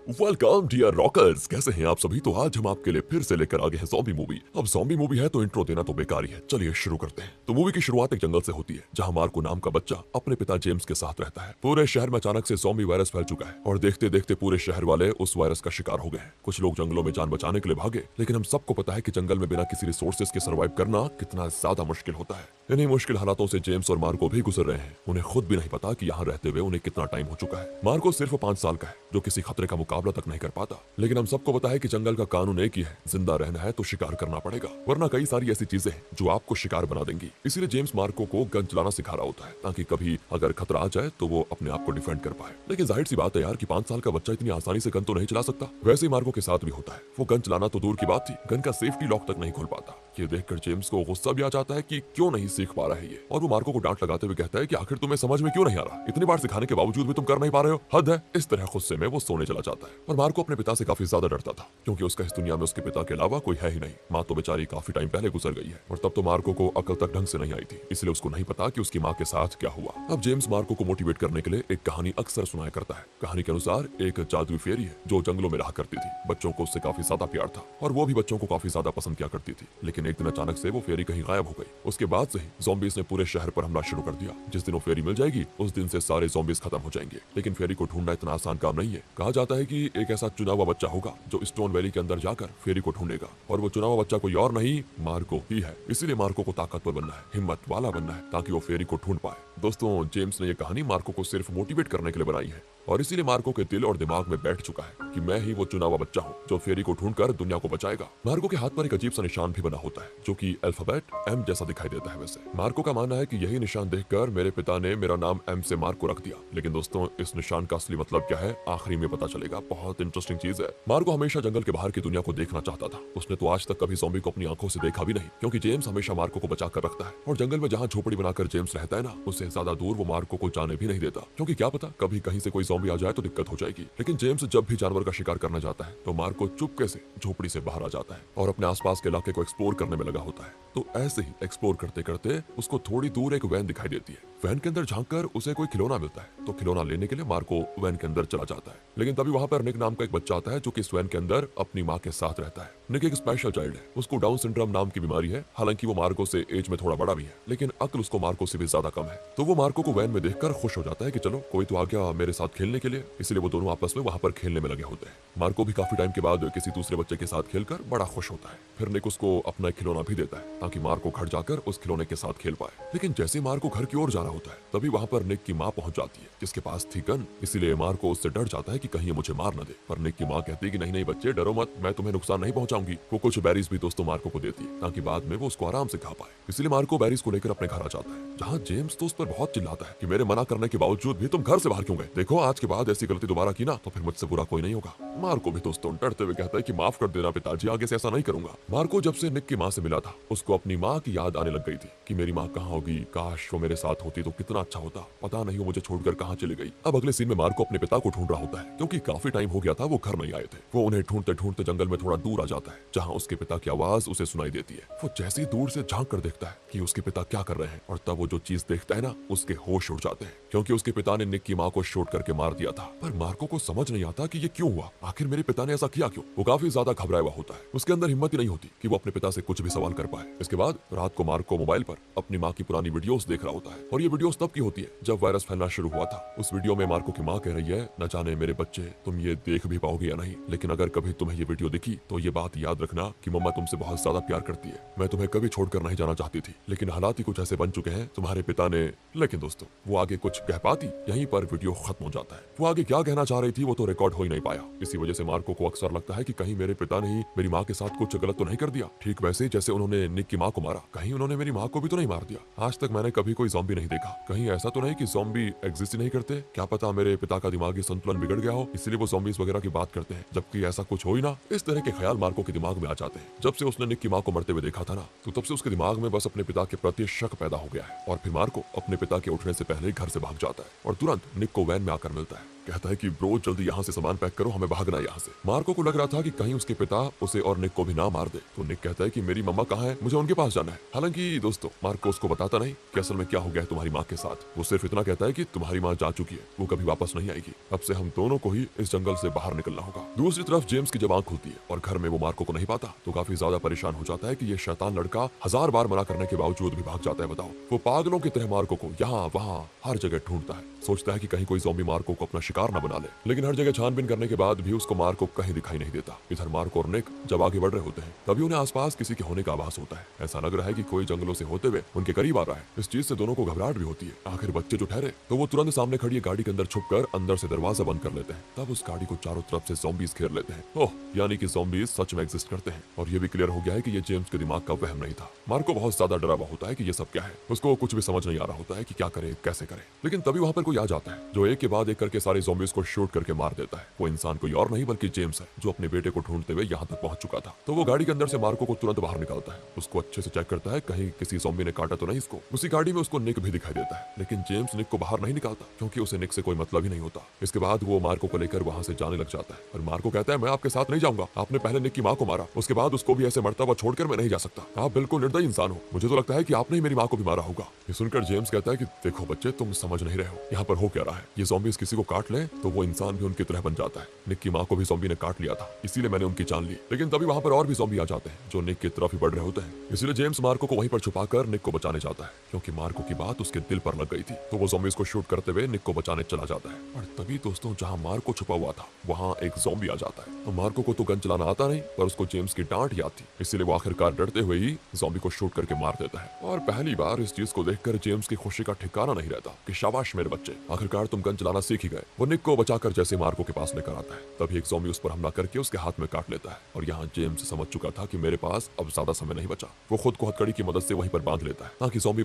Welcome dear rockers, कैसे हैं आप सभी। तो आज हम आपके लिए फिर से लेकर आ गए हैं ज़ॉम्बी मूवी। अब ज़ॉम्बी मूवी है तो इंट्रो देना तो बेकार ही है, चलिए शुरू करते हैं। तो मूवी की शुरुआत एक जंगल से होती है जहां मार्को नाम का बच्चा अपने पिता जेम्स के साथ रहता है। पूरे शहर में अचानक से ज़ॉम्बी वायरस फैल चुका है और देखते देखते पूरे शहर वाले उस वायरस का शिकार हो गए हैं। कुछ लोग जंगलों में जान बचाने के लिए भागे, लेकिन हम सबको पता है कि जंगल में बिना किसी रिसोर्सेज के सर्वाइव करना कितना ज्यादा मुश्किल होता है। इन्हीं मुश्किल हालातों से जेम्स और मार्को भी गुजर रहे हैं। उन्हें खुद भी नहीं पता कि यहाँ रहते हुए उन्हें कितना टाइम हो चुका है। मार्को सिर्फ 5 साल का है जो किसी खतरे का मुकाबला तक नहीं कर पाता, लेकिन हम सबको पता है कि जंगल का कानून एक ही है, जिंदा रहना है तो शिकार करना पड़ेगा, वरना कई सारी ऐसी चीजें हैं जो आपको शिकार बना देंगी। इसीलिए जेम्स मार्को को गन चलाना सिखा रहा होता है ताकि कभी अगर खतरा आ जाए तो वो अपने आप को डिफेंड कर पाए। लेकिन जाहिर सी बात है यार कि 5 साल का बच्चा इतनी आसानी से गन तो नहीं चला सकता। वैसे ही मार्को के साथ भी होता है। वो गन चलाना तो दूर की बात थी, गन का सेफ्टी लॉक तक नहीं खोल पाता। ये देखकर जेम्स को गुस्सा भी आ जाता है कि क्यों नहीं सीख पा रहा है ये, और वो मार्को को डांट लगाते हुए कहता है कि आखिर तुम्हें समझ में क्यों नहीं आ रहा, इतनी बार सिखाने के बावजूद भी तुम कर नहीं पा रहे हो, हद है। इस तरह गुस्से में वो सोने चला जाता है। और मार्को अपने पिता से काफी ज्यादा डरता था क्योंकि उसका इस दुनिया में उसके पिता के अलावा कोई है ही नहीं। माँ तो बेचारी काफी टाइम पहले गुजर गई है और तब तो मार्को को अकल तक ढंग से नहीं आई थी, इसलिए उसको नहीं पता कि उसकी माँ के साथ क्या हुआ। अब जेम्स मार्को को मोटिवेट करने के लिए एक कहानी अक्सर सुनाया करता है। कहानी के अनुसार एक जादुई फेरी है जो जंगलों में रहा करती थी। बच्चों को उससे काफी ज्यादा प्यार था और वो भी बच्चों को काफी ज्यादा पसंद किया करती थी। लेकिन एक दिन अचानक से वो फेरी कहीं गायब हो गई। उसके बाद से ही ज़ॉम्बीज़ ने पूरे शहर पर हमला शुरू कर दिया। जिस दिन वो फेरी मिल जाएगी उस दिन से सारे ज़ॉम्बीज़ खत्म हो जाएंगे। लेकिन फेरी को ढूंढना इतना आसान काम नहीं है। कहा जाता है कि एक ऐसा चुना हुआ बच्चा होगा जो स्टोन वैली के अंदर जाकर फेरी को ढूंढेगा, और वो चुना हुआ बच्चा कोई और नहीं, मार्को ही है। इसीलिए मार्को को ताकतवर बनना है, हिम्मत वाला बनना है, ताकि वो फेरी को ढूंढ पाए। दोस्तों, जेम्स ने ये कहानी मार्को को सिर्फ मोटिवेट करने के लिए बनाई है, और इसीलिए मार्को के दिल और दिमाग में बैठ चुका है कि मैं ही वो चुना हुआ बच्चा हूँ जो फेरी को ढूंढकर दुनिया को बचाएगा। मार्को के हाथ पर एक अजीब सा निशान भी बना होता है जो कि अल्फाबेट एम जैसा दिखाई देता है। वैसे मार्को का मानना है कि यही निशान देखकर मेरे पिता ने मेरा नाम एम से मार्को रख दिया। लेकिन दोस्तों, इस निशान का असली मतलब क्या है आखिरी में पता चलेगा। बहुत इंटरेस्टिंग चीज है। मार्को हमेशा जंगल के बाहर की दुनिया को देखना चाहता था। उसने तो आज तक कभी ज़ॉम्बी को अपनी आंखों से देखा भी नहीं, क्योंकि जेम्स हमेशा मार्को को बचा कर रखता है। और जंगल में जहाँ झोपड़ी बनाकर जेम्स रहता है ना, उससे ज्यादा दूर वो मार्को को जाने भी नहीं देता, क्योंकि क्या पता कभी कहीं से कोई ज़ॉम्बी आ जाए तो दिक्कत हो जाएगी। लेकिन जेम्स जब भी जानवर का शिकार करना चाहता है तो मार्को चुपके से झोपड़ी से बाहर आ जाता है और अपने आसपास के इलाके को एक्सप्लोर करने में लगा होता है। तो ऐसे ही एक्सप्लोर करते करते उसको थोड़ी दूर एक वैन दिखाई देती है। वैन के अंदर झांककर उसे कोई खिलौना मिलता है, तो खिलौना लेने के लिए मार्को वैन के अंदर चला जाता है। लेकिन तभी वहां पर निक नाम का एक बच्चा आता है जो कि इस वैन के अंदर अपनी माँ के साथ रहता है। निक एक स्पेशल चाइल्ड है। उसको डाउन सिंड्रोम नाम की बीमारी है। हालांकि वो मार्को से एज में थोड़ा बड़ा भी है, लेकिन अक्ल उसको मार्को से भी ज्यादा कम है। तो वो मार्को को वैन में देखकर खुश हो जाता है कि चलो कोई तो आ गया मेरे साथ खेलने के लिए। इसलिए वो दोनों आपस में वहां पर खेलने में लगे होते हैं। मार्को भी काफी टाइम के बाद किसी दूसरे बच्चे के साथ खेलकर बड़ा खुश होता है। फिर निक उसको अपना एक खिलौना भी देता है ताकि मार्को घर जाकर उस खिलौने के साथ खेल पाए। लेकिन जैसे मार्को घर की ओर जा रहा होता है तभी वहां पर निक की माँ पहुंच जाती है, जिसके पास थी गन। इसीलिए मार्को उससे डर जाता है कि कहीं ये मुझे मार न दे। पर निक की माँ कहती है कि नहीं नहीं बच्चे, डरो मत, मैं तुम्हें नुकसान नहीं पहुंचाऊंगी। वो कुछ बैरीज भी दोस्तों मार्को को देती है ताकि बाद में वो उसको आराम से खा पाए। इसलिए मार्को बैरीज को लेकर अपने घर आ जाता है, जहाँ जेम्स तो उस पर बहुत चिल्लाता है कि मेरे मना करने के बावजूद भी तुम घर से बाहर क्यों गए। देखो आज के बाद ऐसी गलती दोबारा की ना तो फिर मुझसे बुरा कोई नहीं होगा। मार्को भी दोस्तों डरते हुए कहता है कि माफ कर देना पिताजी, आगे से ऐसा नहीं करूंगा। मार्को जब से निक की माँ से मिला था उसको अपनी माँ की याद आने लग गई थी कि मेरी माँ कहाँ होगी, काश वो मेरे साथ होती तो कितना अच्छा होता, पता नहीं वो मुझे छोड़कर कहाँ चली गई। अब अगले सीन में मार्को अपने पिता को ढूंढ रहा होता है क्योंकि काफी टाइम हो गया था वो घर नहीं आए थे। वो उन्हें ढूंढते ढूंढते जंगल में थोड़ा दूर आ जाता है जहाँ उसके पिता की आवाज उसे सुनाई देती है। वो जैसे ही दूर से झांक कर देखता है कि उसके पिता क्या कर रहे हैं, और तब वो जो चीज देखता है ना उसके होश उड़ जाते हैं, क्योंकि उसके पिता ने निक की माँ को शूट करके मार दिया था। पर मार्को को समझ नहीं आता कि ये क्यों हुआ, आखिर मेरे पिता ने ऐसा किया क्यों। वो काफी ज्यादा घबराया हुआ होता है। उसके अंदर हिम्मत ही नहीं होती कि वो अपने पिता से कुछ भी सवाल कर पाए। इसके बाद रात को मार्को मोबाइल पर अपनी माँ की पुरानी वीडियोस देख रहा होता है, और ये वीडियोस तब की होती है जब वायरस फैलना शुरू हुआ था। उस वीडियो में मार्को की माँ कह रही है, न जाने मेरे बच्चे तुम ये देख भी पाओगे या नहीं, लेकिन अगर कभी तुम्हें ये वीडियो दिखी तो ये बात याद रखना कि मम्मा तुमसे बहुत ज्यादा प्यार करती है। मैं तुम्हें कभी छोड़कर नहीं जाना चाहती थी, लेकिन हालात ही कुछ ऐसे बन चुके हैं तुम्हारे पिता ने। लेकिन दोस्तों वो आगे कुछ कह पाती, यहीं पर वीडियो खत्म हो जाता है। वो आगे क्या कहना चाह रही थी वो तो रिकॉर्ड हो ही नहीं पाया। इसी वजह से मार्को को अक्सर लगता है कि कहीं मेरे पिता ने ही मेरी माँ के साथ कुछ गलत तो नहीं कर दिया, ठीक वैसे जैसे उन्होंने निक की माँ को मारा, कहीं उन्होंने मेरी माँ को भी तो नहीं मार दिया। आज तक मैंने कभी कोई ज़ॉम्बी नहीं देखा, कहीं ऐसा तो नहीं कि ज़ॉम्बी एग्जिस्ट ही नहीं करते। क्या पता मेरे पिता का दिमागी संतुलन बिगड़ गया हो, इसलिए वो ज़ॉम्बीज वगैरह की बात करते हैं, जबकि ऐसा कुछ हो ही ना। इस तरह के ख्याल मार्को के दिमाग में आ जाते हैं। जब से उसने निक की माँ को मरते हुए देखा था ना, तो तब से उसके दिमाग में बस अपने पिता के प्रति शक पैदा हो गया है। और फिर मार्को अपने पिता के उठने से पहले घर से भाग जाता है और तुरंत निक को वैन में आकर मिलता है। कहता है कि ब्रो जल्दी यहाँ से सामान पैक करो, हमें भागना है यहाँ से। मार्को को लग रहा था कि कहीं उसके पिता उसे और निक को भी ना मार दे, तो निक कहता है कि मेरी मम्मा कहाँ है, मुझे उनके पास जाना है। हालांकि दोस्तों मार्को उसको बताता नहीं कि असल में क्या हो गया है तुम्हारी माँ के साथ। वो सिर्फ इतना कहता है कि तुम्हारी माँ जा चुकी है, वो कभी वापस नहीं आएगी, अब से हम दोनों को ही इस जंगल से बाहर निकलना होगा। दूसरी तरफ जेम्स की जब आंख खुलती है और घर में वो मार्को को नहीं पाता तो काफी ज्यादा परेशान हो जाता है कि ये शैतान लड़का 1000 बार मना करने के बावजूद भी भाग जाता है। बताओ, वो पागलों की तरह मार्को को यहाँ वहाँ हर जगह ढूंढता है, सोचता है कि कहीं कोई ज़ॉम्बी मार्को को अपना शिकार न बना ले, लेकिन हर जगह छानबीन करने के बाद भी उसको मार्को कहीं दिखाई नहीं देता। इधर मार्को और निक जब आगे बढ़ रहे होते हैं तभी उन्हें आसपास किसी के होने का आभास होता है। ऐसा लग रहा है कि कोई जंगलों से होते हुए उनके करीब आ रहा है। इस चीज से दोनों को घबराहट भी होती है। आखिर बच्चे जो ठहरे तो वो तुरंत सामने खड़ी गाड़ी के अंदर छुपकर अंदर से दरवाजा बंद कर लेते हैं। तब उस गाड़ी को चारों तरफ से ज़ॉम्बीज घेर लेते हैं। ओह, यानी कि ज़ॉम्बीज सच में एग्जिस्ट करते हैं। और ये भी क्लियर हो गया है कि ये जेम्स के दिमाग का वहम नहीं था। मार्को बहुत ज्यादा डरा हुआ होता है कि ये सब क्या है, उसको कुछ भी समझ नहीं आ रहा होता है कि क्या करे कैसे करे। लेकिन तभी वहां पर कोई आ जाता है जो एक के बाद एक करके सारे ज़ॉम्बीज को शूट करके मार देता है। वो इंसान कोई और नहीं बल्कि जेम्स है, जो अपने बेटे को ढूंढते हुए यहाँ तक पहुंच चुका था। तो वो गाड़ी के अंदर से मार्को को तुरंत बाहर निकालता है, उसको अच्छे से चेक करता है कहीं किसी ज़ॉम्बी ने काटा तो नहीं इसको। उसी गाड़ी में उसको निक भी दिखाई देता है, लेकिन जेम्स निक को बाहर नहीं निकालता क्योंकि उसे निक से कोई मतलब ही नहीं होता। इसके बाद वो मार्को को लेकर वहां से जाने लग जाता है और मार्को कहता है मैं आपके साथ नहीं जाऊंगा, आपने पहले निक की माँ को मारा, उसके बाद उसको भी ऐसे मरता हुआ छोड़कर मैं नहीं जा सकता। आप बिल्कुल निर्दयी इंसान हो, मुझे तो लगता है कि आपने ही मेरी माँ को भी मारा होगा। ये सुनकर जेम्स कहता है कि देखो बच्चे, तुम समझ नहीं रहे हो यहाँ पर हो क्या रहा है। ये ज़ॉम्बीज किसी को काट ले तो वो इंसान भी उनकी तरह बन जाता है। निक की माँ को भी ज़ॉम्बी ने काट लिया था, इसीलिए मैंने उनकी जान ली। लेकिन तभी वहां पर और भी ज़ॉम्बी आ जाते हैं जो निक की तरफ ही बढ़ रहे होते हैं। इसलिए जेम्स मार्को को वहीं पर छुपाकर निक को बचाने जाता है, क्योंकि मार्को की बात उसके दिल पर लग गई थी। तो वो ज़ॉम्बीज को शूट करते हुए निक को बचाने चला जाता है। और तभी दोस्तों जहां मार्को छुपा हुआ था वहां एक ज़ॉम्बी आ जाता है। तो मार्को को तो गन चलाना आता नहीं, पर उसको जेम्स की डांट याद थी, इसलिए वो आखिरकार डरते हुए ही ज़ॉम्बी को शूट करके मार देता है। और पहली बार इस चीज को देखकर जेम्स की खुशी का ठिकाना नहीं रहता कि शाबाश मेरे बच्चे, आखिरकार तुम गन चलाना सीख ही गए। वो निक को बचाकर जैसे मार्को के पास लेकर आता है तभी एक ज़ॉम्बी उस पर हमला करके उसके हाथ में काट लेता है। और यहाँ जेम्स समझ चुका था कि मेरे पास अब ज्यादा समय नहीं बचा। वो खुद को हथकड़ी की मदद से वहीं पर बांध लेता है ताकि ज़ॉम्बी